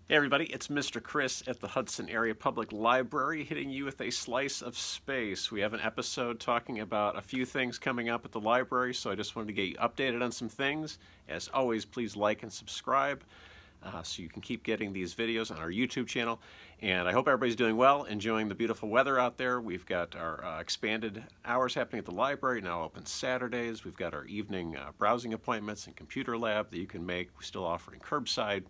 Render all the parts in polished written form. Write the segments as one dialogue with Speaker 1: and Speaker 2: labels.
Speaker 1: Hey everybody, it's Mr. Chris at the Hudson Area Public Library hitting you with a slice of space. We have an episode talking about a few things coming up at the library, so I just wanted to get you updated on some things. As always, please like and subscribe so you can keep getting these videos on our YouTube channel. And I hope everybody's doing well, enjoying the beautiful weather out there. We've got our expanded hours happening at the library, now open Saturdays. We've got our evening browsing appointments and computer lab that you can make. We're still offering curbside.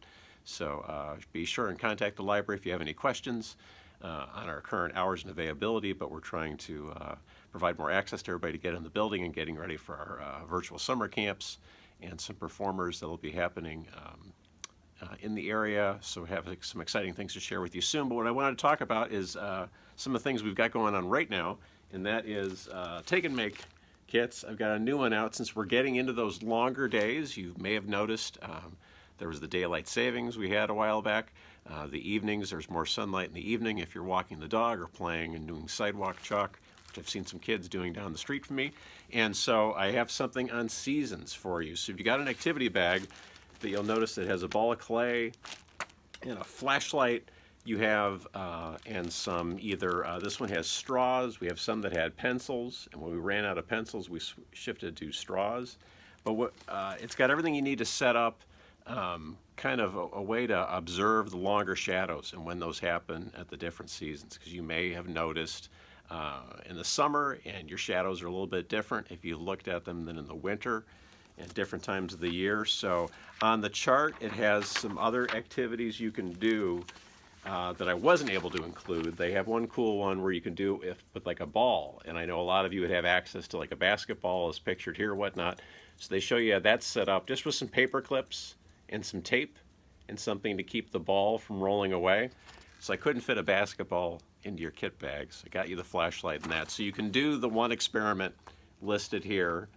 Speaker 1: So be sure and contact the library if you have any questions on our current hours and availability, but we're trying to provide more access to everybody to get in the building and getting ready for our virtual summer camps and some performers that will be happening in the area. So we have some exciting things to share with you soon. But what I wanted to talk about is some of the things we've got going on right now, and that is Take&Make kits. I've got a new one out since we're getting into those longer days. You may have noticed there was the daylight savings we had a while back. The evenings, there's more sunlight in the evening if you're walking the dog or playing and doing sidewalk chalk, which I've seen some kids doing down the street from me. And so I have something on seasons for you. So if you got an activity bag that you'll notice that has a ball of clay and a flashlight, you have, and some either, this one has straws. We have some that had pencils, and when we ran out of pencils, we shifted to straws. But it's got everything you need to set up kind of a way to observe the longer shadows and when those happen at the different seasons, because you may have noticed in the summer and your shadows are a little bit different if you looked at them than in the winter and different times of the year. So on the chart it has some other activities you can do that I wasn't able to include. They have one cool one where you can do it with like a ball, and I know a lot of you would have access to like a basketball as pictured here or whatnot. So they show you how that's set up just with some paper clips and some tape and something to keep the ball from rolling away. So I couldn't fit a basketball into your kit bag, so I got you the flashlight and that. So you can do the one experiment listed here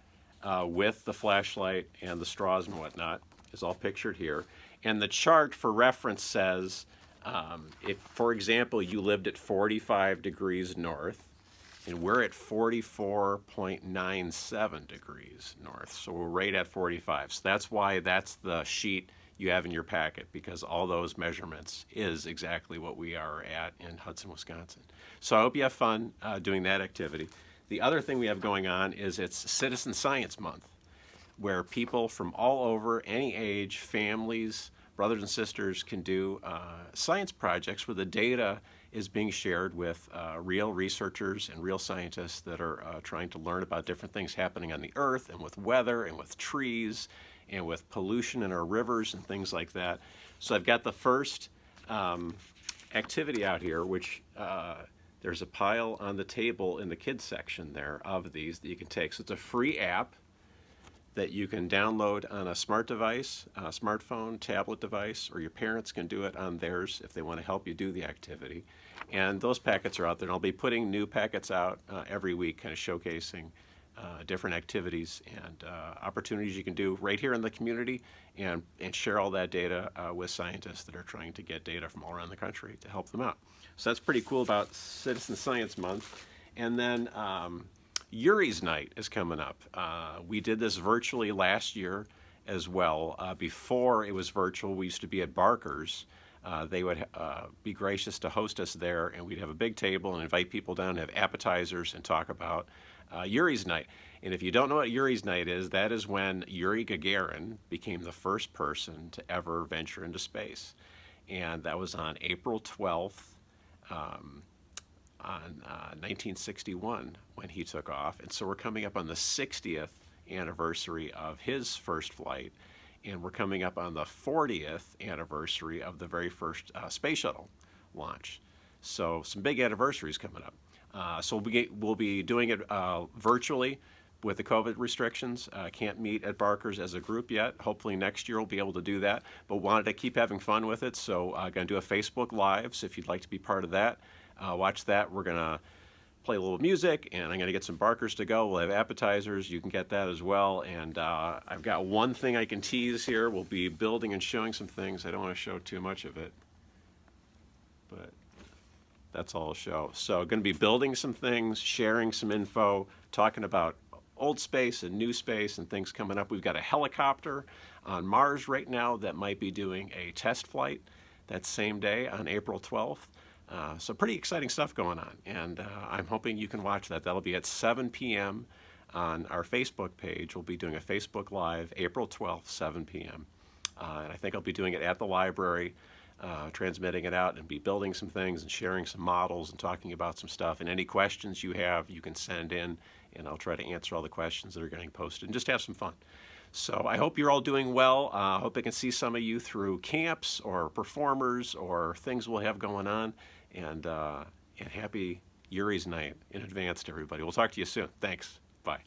Speaker 1: with the flashlight and the straws and whatnot is all pictured here. And the chart for reference says if, for example, you lived at 45 degrees north, and we're at 44.97 degrees north, so we're right at 45. So that's why that's the sheet you have in your packet, because all those measurements is exactly what we are at in Hudson, Wisconsin. So I hope you have fun doing that activity. The other thing we have going on is it's Citizen Science Month, where people from all over, any age, families, brothers and sisters can do science projects where the data is being shared with real researchers and real scientists that are trying to learn about different things happening on the earth and with weather and with trees and with pollution in our rivers and things like that. So I've got the first activity out here, which there's a pile on the table in the kids section there of these that you can take. So it's a free app that you can download on a smart device, a smartphone, tablet device, or your parents can do it on theirs if they want to help you do the activity. And those packets are out there, and I'll be putting new packets out every week, kind of showcasing different activities and opportunities you can do right here in the community, and share all that data with scientists that are trying to get data from all around the country to help them out. So that's pretty cool about Citizen Science Month. And then Yuri's Night is coming up. We did this virtually last year as well. Before it was virtual, we used to be at Barker's. They would be gracious to host us there, and we'd have a big table and invite people down to have appetizers and talk about Yuri's Night. And if you don't know what Yuri's Night is, that is when Yuri Gagarin became the first person to ever venture into space. And that was on April 12th. On 1961 when he took off. And so we're coming up on the 60th anniversary of his first flight, and we're coming up on the 40th anniversary of the very first space shuttle launch. So some big anniversaries coming up. So we'll be doing it virtually with the COVID restrictions. Can't meet at Barker's as a group yet. Hopefully next year we'll be able to do that, but wanted to keep having fun with it, so I'm going to do a Facebook Live, so if you'd like to be part of that, watch that. We're going to play a little music, and I'm going to get some Barkers to go. We'll have appetizers. You can get that as well. And I've got one thing I can tease here. We'll be building and showing some things. I don't want to show too much of it, but that's all I'll show. So going to be building some things, sharing some info, talking about old space and new space and things coming up. We've got a helicopter on Mars right now that might be doing a test flight that same day on April 12th. So pretty exciting stuff going on, and I'm hoping you can watch that. That'll be at 7 p.m. on our Facebook page. We'll be doing a Facebook Live April 12th, 7 p.m. And I think I'll be doing it at the library, transmitting it out, and be building some things and sharing some models and talking about some stuff. And any questions you have, you can send in, and I'll try to answer all the questions that are getting posted and just have some fun. So I hope you're all doing well. I hope I can see some of you through camps or performers or things we'll have going on. And happy Yuri's night in advance to everybody. We'll talk to you soon. Thanks. Bye.